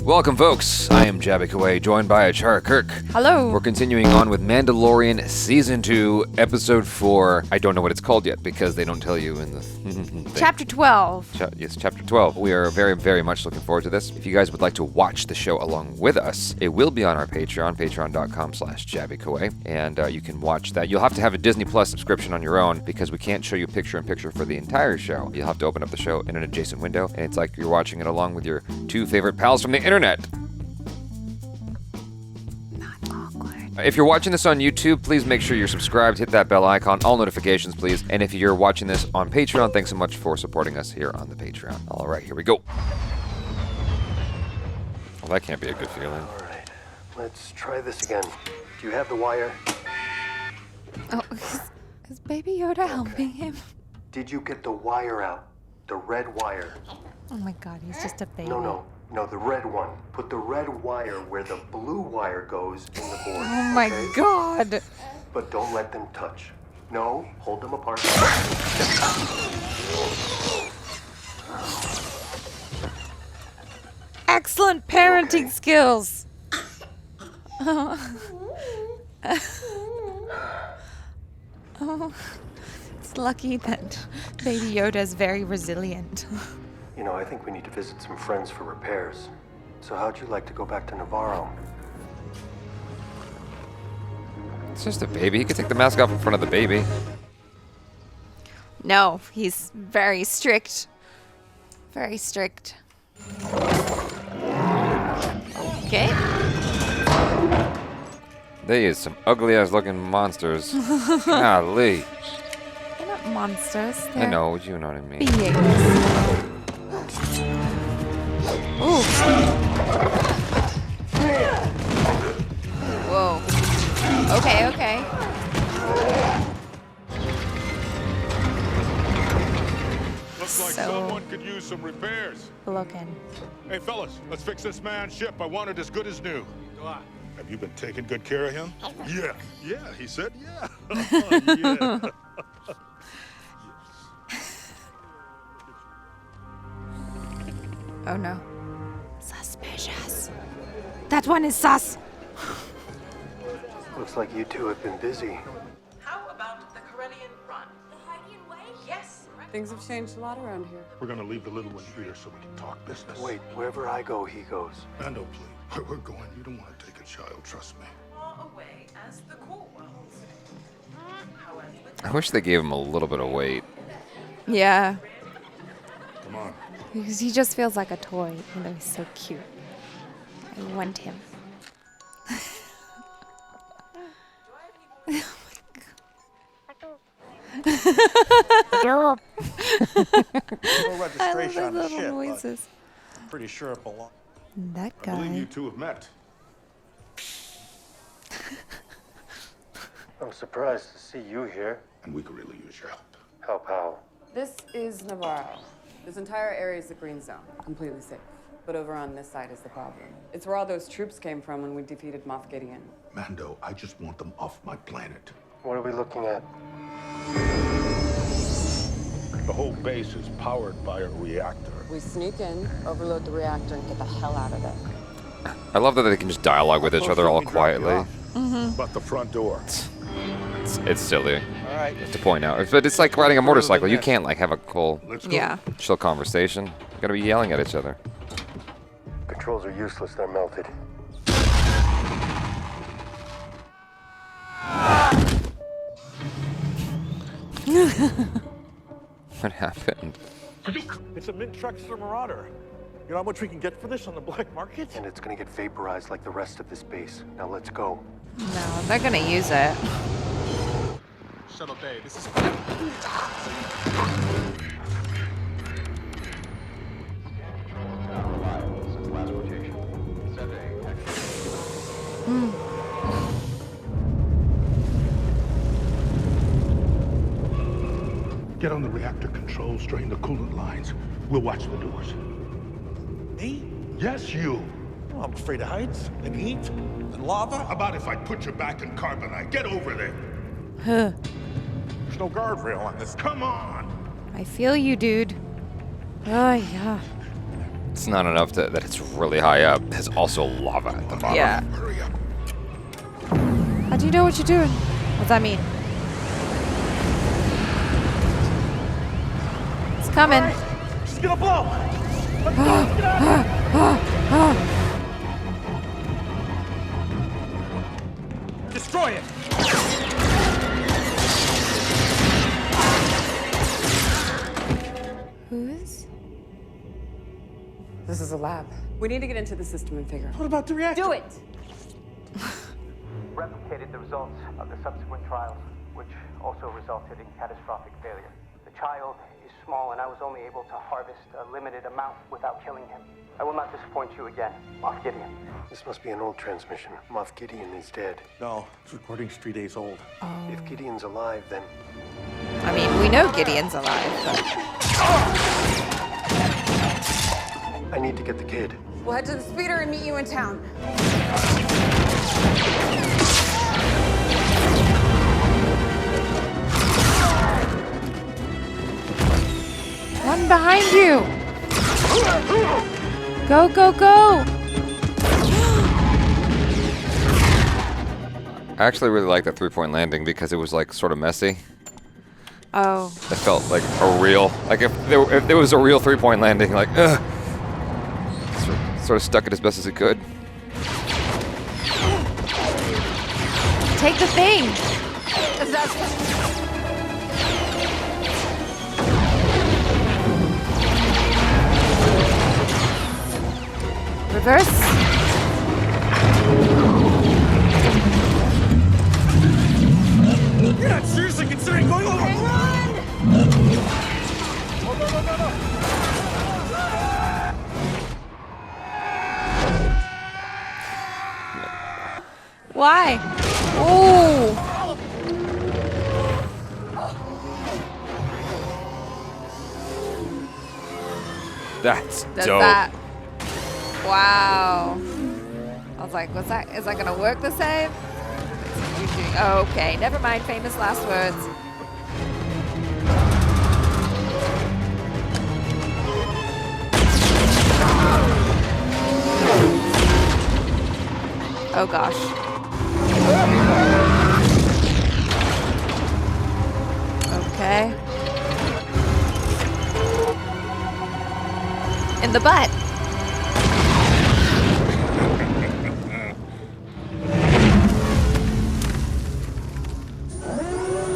Welcome, folks. I am Jaby Koay, joined by ACHARA KIRK. Hello. We're continuing on with Mandalorian Season 2, Episode 4. I don't know what it's called yet because they don't tell you in the thing. Chapter 12. Yes, Chapter 12. We are very, very much looking forward to this. If you guys would like to watch the show along with us, it will be on our Patreon, patreon.com/JabyKoay, and you can watch that. You'll have to have a Disney Plus subscription on your own because we can't show you picture-in-picture for the entire show. You'll have to open up the show in an adjacent window, and it's like you're watching it along with your two favorite pals from the internet. Not awkward. If you're watching this on YouTube, please make sure you're subscribed, hit that bell icon, all notifications, please. And if you're watching this on Patreon, thanks so much for supporting us here on the Patreon. All right, here we go. Well, that can't be a good feeling. All right, let's try this again. Do you have the wire? Oh, is Baby Yoda helping him? Did you get the wire out? The red wire. Oh my god, he's just a baby. No, the red one. Put the red wire where the blue wire goes in the board. Oh my god. But don't let them touch. No, hold them apart. Excellent parenting skills. Oh, it's lucky that Baby Yoda is very resilient. You know, I think we need to visit some friends for repairs. So how'd you like to go back to Navarro? It's just a baby. He could take the mask off in front of the baby. No, he's very strict. Very strict. Okay. They is some ugly-ass looking monsters. Golly. They're not monsters. I They're know, you know what I mean. beings. Ooh. Whoa. Okay. Looks like So- someone could use some repairs. Looking. Hey, fellas, let's fix this man's ship. I want it as good as new. Have you been taking good care of him? Yeah, he said yeah. Yeah. Oh no. Suspicious. That one is sus. Looks like you two have been busy. How about the Corellian run? The Hydian way? Yes. Things have changed a lot around here. We're gonna leave the little one here so we can talk business. Wait, wherever I go, he goes. Mando, please. Where we're going, you don't want to take a child, trust me. Far away as the core worlds. However, I wish they gave him a little bit of weight. Yeah. Come on. Because he just feels like a toy. You know, he's so cute. I want him. No I registration love on the those ship, little but noises. pretty sure it belongs. That I believe you guy. two have met. I'm surprised to see you here. And we could really use your help. Help how? This is Navarro. This entire area is the green zone, completely safe. But over on this side is the problem. It's where all those troops came from when we defeated Moff Gideon. Mando, I just want them off my planet. What are we looking at? The whole base is powered by a reactor. We sneak in, overload the reactor, and get the hell out of there. I love that they can just dialogue with each other all quietly. But the front door. It's silly All right. to point out. But it's like riding a motorcycle. You can't like have a cool, Let's go. Yeah. chill conversation. You gotta be yelling at each other. Controls are useless, they're melted. What happened? It's a mint truckster Marauder. You know how much we can get for this on the black market? And it's gonna get vaporized like the rest of this base. Now let's go. No, they're gonna use it. Shuttle Bay, this is Get on the reactor controls, drain the coolant lines. We'll watch the doors. Me? Yes, you. Oh, I'm afraid of heights and heat and lava. How about if I put you back in carbonite? Get over there. There's no guardrail on this. Come on. I feel you, dude. Oh, yeah. It's not enough that it's really high up. There's also lava at the bottom. Yeah. How do you know what you're doing? What's that mean? It's coming. She's gonna blow. Let's go. Get out. Destroy it. Who is? This is a lab. We need to get into the system and figure out. What about the reactor? Do it! Replicated the results of the subsequent trials, which also resulted in catastrophic failure. The child is small, and I was only able to harvest a limited amount without killing him. I will not disappoint you again, Moff Gideon. This must be an old transmission. Moff Gideon is dead. No, this recording's 3 days old. If Gideon's alive, then I mean, we know Gideon's alive, but I need to get the kid. We'll head to the speeder and meet you in town. one behind you. Go, go, go. I actually really like that 3-point landing because it was like sort of messy. Oh. It felt like a real, like if there was a real 3-point landing, like sort of stuck it as best as it could. Take the thing. Reverse. You're not seriously considering going over. Hang on! Oh, no, no, no, no. Why? Oh. That's Does dope. that? Wow. I was like, what's that? Is that gonna work the same? Okay, never mind. Famous last words. Oh gosh. Okay. In the butt.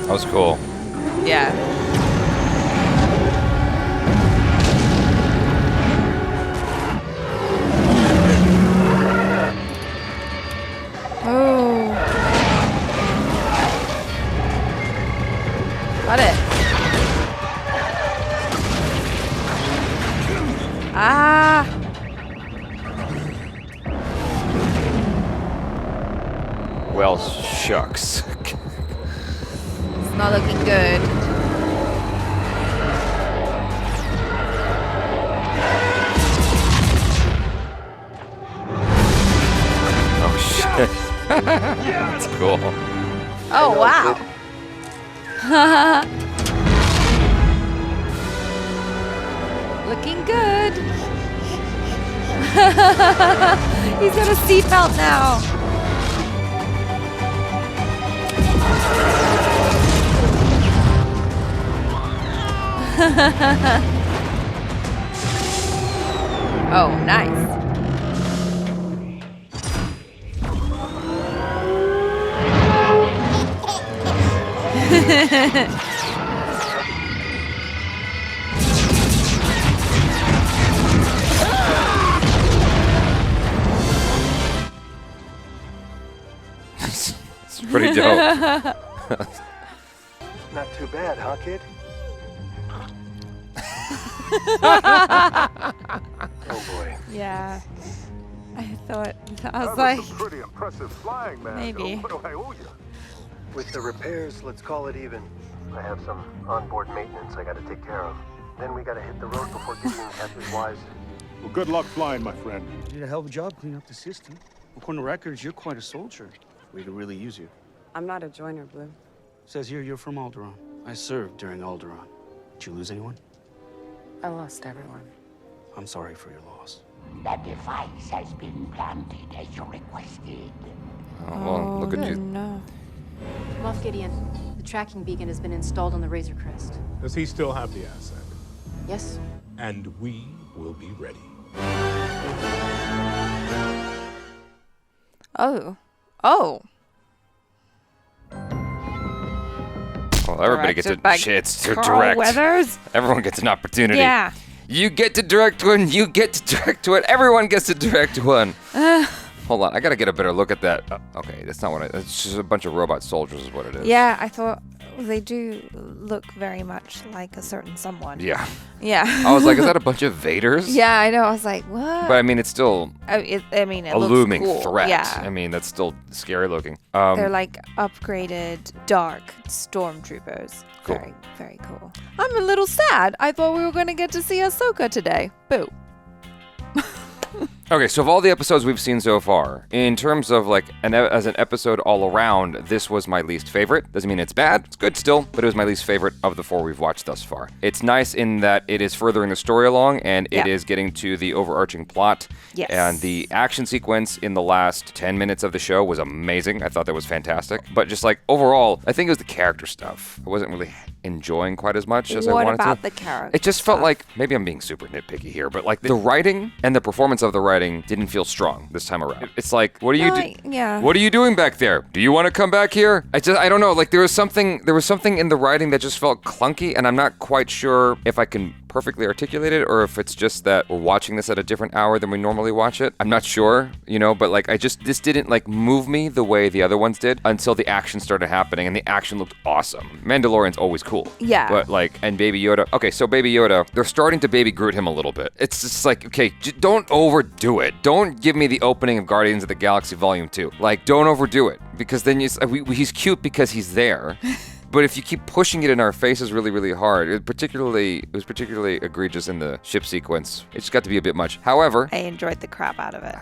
That was cool. Yeah. Oh. Got it. Ah. Well, shucks. It's not looking good. Oh shit. That's cool. Oh wow. Looking good. He's got a seatbelt now. Oh, nice. It's pretty dope. Not too bad, huh, kid? Oh boy. Yeah. I thought, I was That like, was some pretty impressive flying, man. maybe. What do I owe you? With the repairs, let's call it even. I have some onboard maintenance I gotta take care of. Then we gotta hit the road before Gideon catches wise. Well, good luck flying, my friend. You did a hell of a job cleaning up the system. According to records, you're quite a soldier. We could really use you. I'm not a joiner, Blue. Says here you're from Alderaan. I served during Alderaan. Did you lose anyone? I lost everyone. I'm sorry for your loss. That device has been planted as you requested. Oh, well, look at you. No. Moff Gideon, the tracking beacon has been installed on the Razor Crest. Does he still have the asset? Yes? And we will be ready. Oh. Oh. Well, everybody gets a Directed by chance to Carl direct. Weathers? Everyone gets an opportunity. Yeah. You get to direct one. You get to direct one. Everyone gets to direct one. Hold on, I gotta get a better look at that. Okay, that's not what it's just a bunch of robot soldiers is what it is. Yeah, I thought they do look very much like a certain someone. Yeah. Yeah. I was like, is that a bunch of Vaders? Yeah, I know. I was like, what? But I mean, it's still it a looks looming cool. threat. Yeah. I mean, that's still scary looking. They're like upgraded dark stormtroopers. Cool. Very, very cool. I'm a little sad. I thought we were going to get to see Ahsoka today. Boo. Okay, so of all the episodes we've seen so far, in terms of like as an episode all around, this was my least favorite. Doesn't mean it's bad, it's good still, but it was my least favorite of the 4 we've watched thus far. It's nice in that it is furthering the story along and it is getting to the overarching plot. Yes. And the action sequence in the last 10 minutes of the show was amazing. I thought that was fantastic. But just like overall, I think it was the character stuff. I wasn't really enjoying quite as much as I wanted to. What about the character? It just felt like, maybe I'm being super nitpicky here, but like the writing and the performance of the writing didn't feel strong this time around. It's like, what are you yeah. What are you doing back there? Do you want to come back here? I don't know. Like there was something in the writing that just felt clunky, and I'm not quite sure if I can perfectly articulate it or if it's just that we're watching this at a different hour than we normally watch it. I'm not sure, but like this didn't like move me the way the other ones did until the action started happening, and the action looked awesome. Mandalorian's always cool. Yeah. But like, and Baby Yoda. Okay, so Baby Yoda, they're starting to Baby Groot him a little bit. It's just like, okay, don't overdo it. Don't give me the opening of Guardians of the Galaxy Volume 2. Like, don't overdo it, because then he's cute because he's there. But if you keep pushing it in our faces really, really hard, it was particularly egregious in the ship sequence. It just got to be a bit much. However, I enjoyed the crap out of it.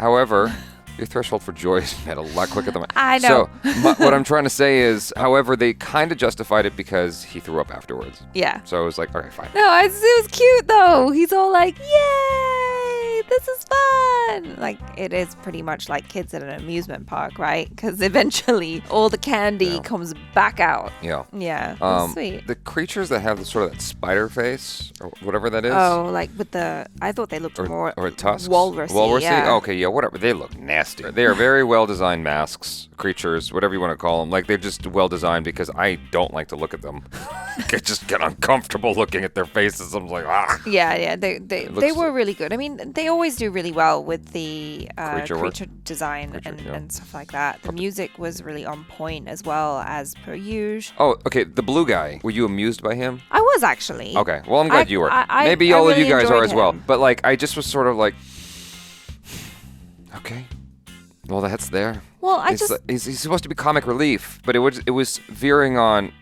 Your threshold for joy is met a lot quicker than mine. I know. So what I'm trying to say is, however, they kind of justified it because he threw up afterwards. Yeah. So I was like, okay, fine. No, it was cute though. He's all like, yay, this is fun. Like, it is pretty much like kids at an amusement park, right? Because eventually all the candy comes back out. Yeah. Yeah, that's sweet. The creatures that have sort of that spider face, or whatever that is. Oh, like with I thought they looked more or tusks? walrusy. Yeah. Okay, yeah, whatever. They look nasty. They are very well-designed masks, creatures, whatever you want to call them. Like, they're just well-designed because I don't like to look at them. I just get uncomfortable looking at their faces. I'm like, ah. Yeah, they were really good. I mean, they always do really well with the creature design and stuff like that. The music was really on point as well, as per usual. Oh, okay, the blue guy. Were you amused by him? I was actually. Okay, well, I'm glad you were. Maybe all of you guys are as well. But, like, I just was sort of like, okay. Well, that's there. Well, he's supposed to be comic relief, but it was veering on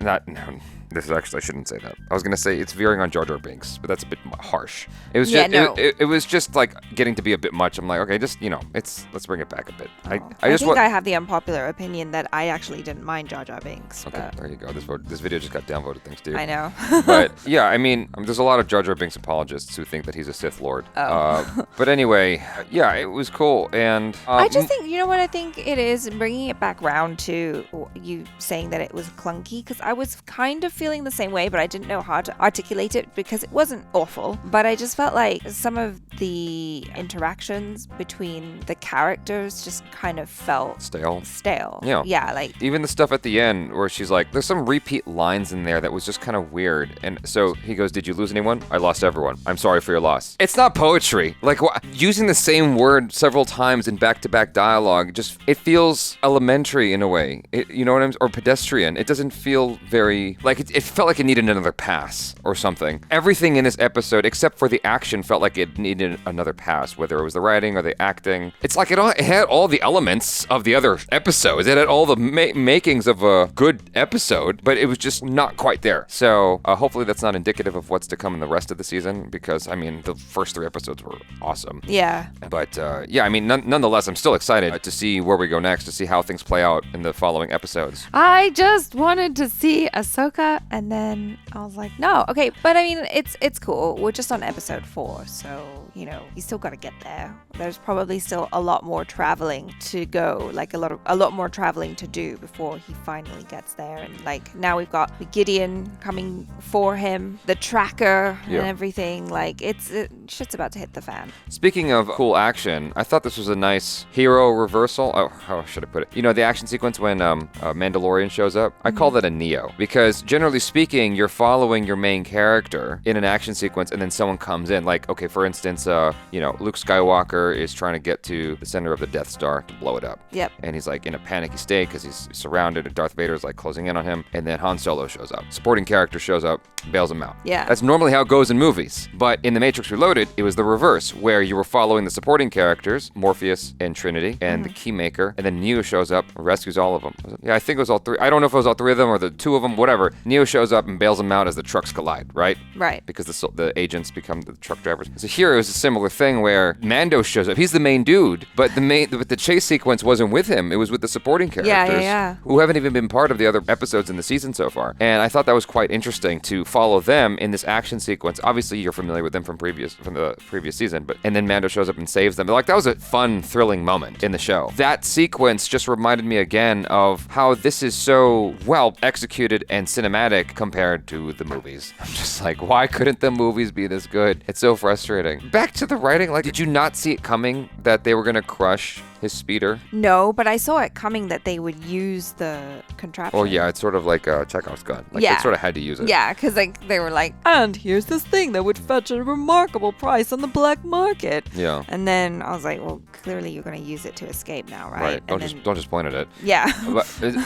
this is actually, I shouldn't say that. I was gonna say it's veering on Jar Jar Binks, but that's a bit harsh. It was it was just like getting to be a bit much. I'm like, okay, just let's bring it back a bit. I think I have the unpopular opinion that I actually didn't mind Jar Jar Binks. Okay, there you go. This video just got downvoted thanks to you. I know. But yeah, I mean, there's a lot of Jar Jar Binks apologists who think that he's a Sith Lord. But anyway, yeah, it was cool, and I just think, you know what I think it is, bringing it back round to you saying that it was clunky, because I was kind of feeling the same way, but I didn't know how to articulate it because it wasn't awful, but I just felt like some of the interactions between the characters just kind of felt stale. Yeah, like even the stuff at the end where she's like, there's some repeat lines in there that was just kind of weird, and so he goes, did you lose anyone? I lost everyone. I'm sorry for your loss. It's not poetry. Like, using the same word several times in back-to-back dialogue, just it feels elementary in a way. You know what I'm saying? Or pedestrian. It doesn't feel very like it felt like it needed another pass or something. Everything in this episode, except for the action, felt like it needed another pass, whether it was the writing or the acting. It's like it had all the elements of the other episodes. It had all the makings of a good episode, but it was just not quite there. So hopefully that's not indicative of what's to come in the rest of the season, because, I mean, the first 3 episodes were awesome. Yeah. But, yeah, I mean, nonetheless, I'm still excited to see where we go next, to see how things play out in the following episodes. I just wanted to see Ahsoka that, and then I was like, no, okay. But I mean, it's cool. We're just on episode 4, so you still got to get there. There's probably still a lot more traveling to go, like a lot more traveling to do before he finally gets there. And like now we've got Gideon coming for him, the tracker and everything. Like shit's about to hit the fan. Speaking of cool action, I thought this was a nice hero reversal. Oh, how should I put it? The action sequence when Mandalorian shows up, I call that a Neo, because generally speaking, you're following your main character in an action sequence, and then someone comes in. Like, okay, for instance, Luke Skywalker is trying to get to the center of the Death Star to blow it up. Yep. And he's like in a panicky state because he's surrounded, and Darth Vader's like closing in on him. And then Han Solo shows up. Supporting character shows up, bails him out. Yeah. That's normally how it goes in movies. But in The Matrix Reloaded, it was the reverse, where you were following the supporting characters, Morpheus and Trinity, and the Keymaker, and then Neo shows up, rescues all of them. Yeah, I think it was all 3. I don't know if it was all 3 of them or the 2 of them, whatever. Neo shows up and bails them out as the trucks collide, right? Right. Because the agents become the truck drivers. So here it was a similar thing where Mando shows up. He's the main dude, but the chase sequence wasn't with him. It was with the supporting characters who haven't even been part of the other episodes in the season so far. And I thought that was quite interesting to follow them in this action sequence. Obviously, you're familiar with them from the previous season, and then Mando shows up and saves them. Like, that was a fun, thrilling moment in the show. That sequence just reminded me again of how this is so well executed and cinematic compared to the movies. I'm just like, why couldn't the movies be this good? It's so frustrating. Back to the writing, like, did you not see it coming that they were gonna crush his speeder? No, but I saw it coming that they would use the contraption. Oh yeah, it's sort of like a Chekhov's gun. Like, they sort of had to use it. Yeah, because like they were like, and here's this thing that would fetch a remarkable price on the black market. Yeah. And then I was like, well, clearly you're going to use it to escape now, right? Don't just point at it. Yeah.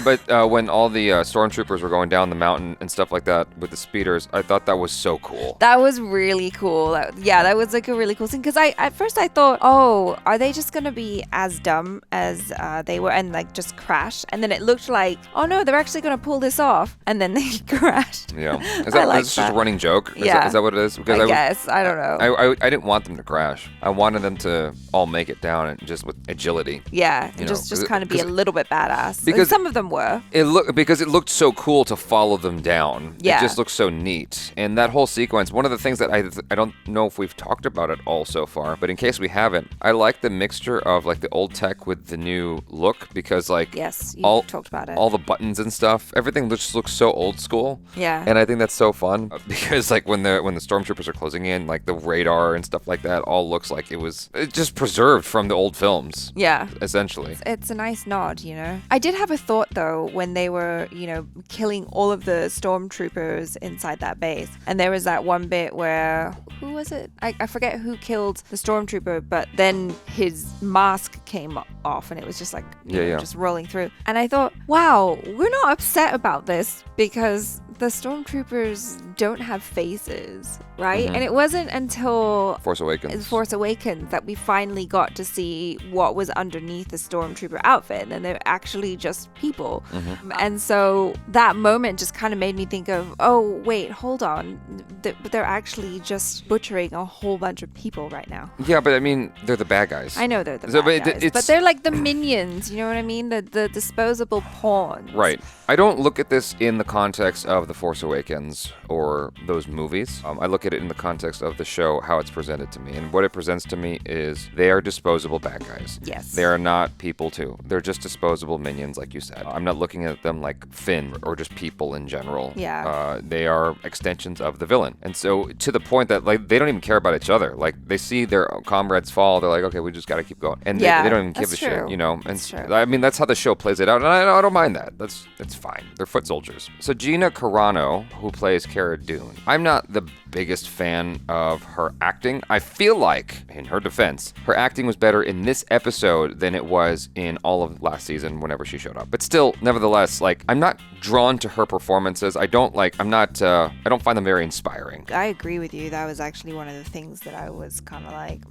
But when all the stormtroopers were going down the mountain and stuff like that with the speeders, I thought that was so cool. That was really cool. That was like a really cool thing, because at first I thought, oh, are they just going to be as dumb as they were and like just crash? And then it looked like, oh no, they're actually going to pull this off, and then they crashed. Yeah. Is that just a running joke? Is that what it is? Because I guess. I don't know. I didn't want them to crash. I wanted them to all make it down and just with agility. Yeah, just kind of be a little bit badass. Because some of them were. Because it looked so cool to follow them down. Yeah. It just looked so neat. And that whole sequence, one of the things that I don't know if we've talked about it all so far, but in case we haven't, I like the mixture of like the old tech with the new look, because like yes, you talked about it. All the buttons and stuff, everything just looks so old school. Yeah. And I think that's so fun because like when the stormtroopers are closing in, like the radar and stuff like that all looks like it was just preserved from the old films. Yeah. Essentially. It's a nice nod, I did have a thought though when they were, killing all of the stormtroopers inside that base. And there was that one bit where, who was it? I forget who killed the stormtrooper, but then his mask came off and it was just like, just rolling through. And I thought, wow, we're not upset about this because the stormtroopers don't have faces, right? Mm-hmm. And it wasn't until Force Awakens that we finally got to see what was underneath the stormtrooper outfit, and they're actually just people. Mm-hmm. And so that moment just kind of made me think of, oh wait, hold on, they're actually just butchering a whole bunch of people right now. Yeah, but I mean, they're the bad guys. I know they're the bad guys, but they're like the minions, you know what I mean? The disposable pawns. Right. I don't look at this in the context of The Force Awakens or those movies. I look at it in the context of the show, how it's presented to me. And what it presents to me is they are disposable bad guys. Yes. They are not people too. They're just disposable minions, like you said. I'm not looking at them like Finn or just people in general. Yeah. They are extensions of the villain. And so to the point that like they don't even care about each other. Like they see their comrades fall, they're like, okay, we just got to keep going. And they don't even give a shit, And that's true. I mean, that's how the show plays it out. And I don't mind that. That's fine. They're foot soldiers. So Gina Carano, who plays Cara Dune, I'm not the biggest fan of her acting. I feel like, in her defense, her acting was better in this episode than it was in all of last season whenever she showed up. But still, nevertheless, like, I'm not drawn to her performances. I don't find them very inspiring. I agree with you. That was actually one of the things that I was kind of like,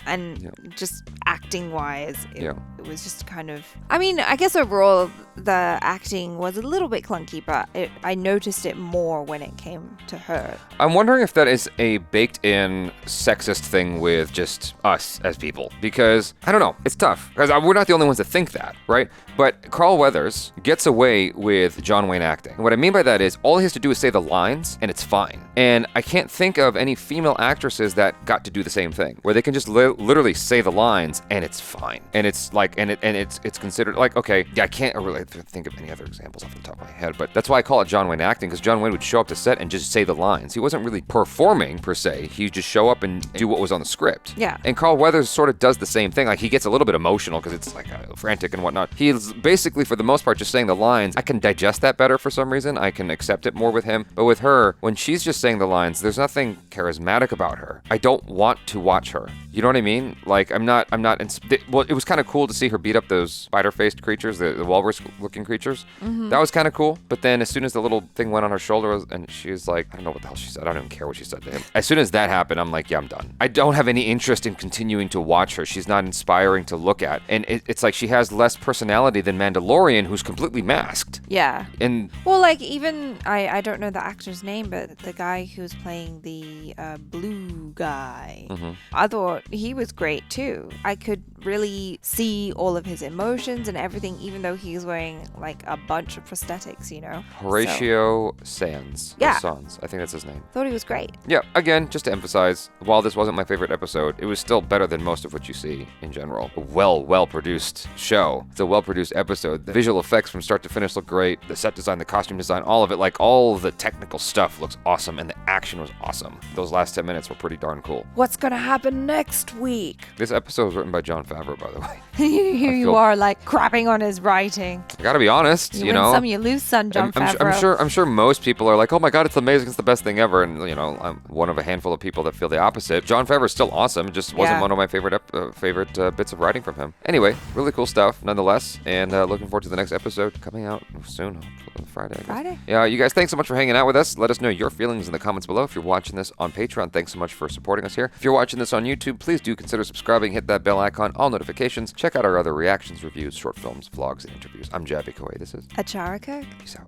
and just acting wise, it It was just kind of, I mean, I guess overall the acting was a little bit clunky, but I noticed it more when it came to her. I'm wondering if that is a baked-in sexist thing with just us as people, because I don't know, it's tough, because we're not the only ones that think that, right? But Carl Weathers gets away with John Wayne acting. And what I mean by that is all he has to do is say the lines and it's fine. And I can't think of any female actresses that got to do the same thing, where they can just literally say the lines and it's fine. And it's like, and it's considered like, okay, yeah, I can't really think of any other examples off the top of my head, but that's why I call it John Wayne acting, because John Wayne would show up to set and just say the lines. He wasn't really performing per se. He'd just show up and do what was on the script. Yeah. And Carl Weathers sort of does the same thing. Like, he gets a little bit emotional because it's like frantic and whatnot. He's basically, for the most part, just saying the lines. I can digest that better for some reason. I can accept it more with him. But with her, when she's just saying the lines, there's nothing charismatic about her. I don't want to watch her. You know what I mean? Like, well, it was kind of cool to see her beat up those spider-faced creatures, the walrus-looking creatures. Mm-hmm. That was kind of cool. But then as soon as the little thing went on her shoulder and she was like, I don't know what the hell she said. I don't even care what she said to him. As soon as that happened, I'm like, yeah, I'm done. I don't have any interest in continuing to watch her. She's not inspiring to look at. And it's like she has less personality than Mandalorian, who's completely masked. Yeah. And well, like, even I don't know the actor's name, but the guy who's playing the blue guy, I thought he was great too. I could really see all of his emotions and everything, even though he's wearing like a bunch of prosthetics, you know. Horatio Sands. Yeah. Sands. I think that's his name. Thought he was great. Yeah, again, just to emphasize, while this wasn't my favorite episode, it was still better than most of what you see in general. A well-produced show. It's a well-produced episode. The visual effects from start to finish look great. The set design, the costume design, all of it, like all the technical stuff looks awesome, and the action was awesome. Those last 10 minutes were pretty darn cool. What's gonna happen next week? This episode was written by Jon Favreau, by the way. Here you are, like, crapping on his writing. I gotta be honest, you you win know. some, you lose some, Jon Favreau. I'm sure most people are like, oh my god, it's amazing, it's the best thing ever, and you know, I'm one of a handful of people that feel the opposite. Jon Favreau's still awesome, it just wasn't one of my favorite bits of writing from him. Anyway, really cool stuff nonetheless, and looking forward to the next episode coming out soon, hopefully Friday. Friday. Yeah, you guys, thanks so much for hanging out with us. Let us know your feelings in the comments below. If you're watching this on Patreon, thanks so much for supporting us here. If you're watching this on YouTube, please do consider subscribing, hit that bell icon, all notifications. Check out our other reactions, reviews, short films, vlogs, and interviews. I'm Jaby Koay. This is ACHARA KIRK. Peace out.